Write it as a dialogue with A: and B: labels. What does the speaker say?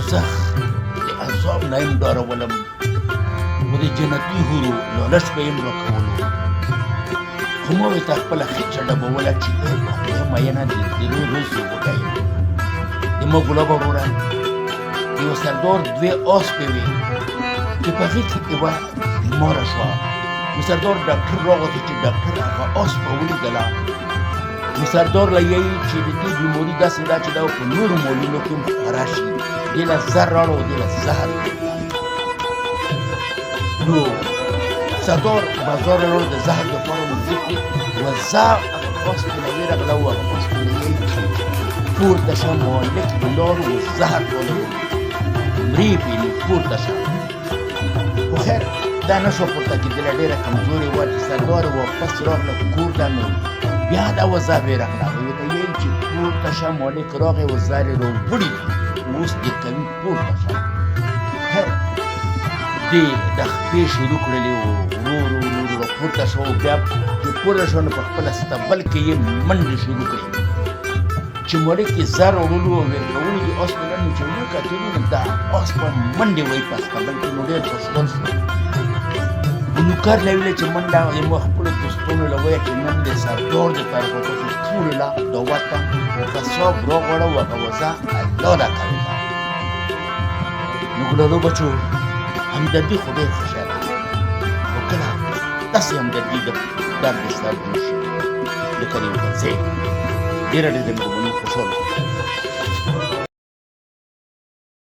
A: دوزخ د عذاب نه یم ډارولم و د جنتي حورو لالچ به یم راکولو خو ما ورته خپله خېچه ډبوله چې ای په خدای مینه د درې ورځې وږی یم د ما ګلابه وروره د یوه سردار دوې اسپې وې چې په هغې کې یوه بیماره شوه نو سردار ډاکټر راغوته چې ډاکټر هغه اسپه ولیدله نو سردار له یې چې د دې بیماري داسې ده چې دا په نورو مالونو کې هم خپره شي دې له زر راوړه او دې له زهر نو سردار بازار راوړه د زهر دپاره وزې کړې و زه هغه اسپې نه وېرغله و هغه اسپې له یې چې پورته شه مالک ولاړ و زهر ولرو مرې پې نو پورته شه خو خیر دا نه شوه پورته کېدله ډېره کمزورې وه چې سردار واپس راغله کور ته نو بیا دا وزه وېرغله هغوی ته ویل چې پورته شه مالک راغی و زهر یې راوړي اوس دې کوي پورته شه خیر دې د خپې شروع کړلې وو ورو ورو ورو پورته شوه او بیا چې پورته شوه نو په خپله ستبل کې یې منډې شروع کړې چې مالک یې زر وړلو او ورکولو دې اس په نن چې موږ کتلو نو دا اس په منډې وایي په ستبل کې نو ډېر خوشحال شو نوکر له ویلې چې منډه یې ما خپلو دوستانو له وایه چې نن د سردار د طرفه تاسو ټولو له دا وطن قصاب راغواړه و هغه وزه الله راکوي نو ګلالو بچو همدردي خو ډېر خوښه ده خو کله داسې همدردي د درد سر جوړ شي لکه د یو ځای ډېره ډېره مهرباني خوشحاله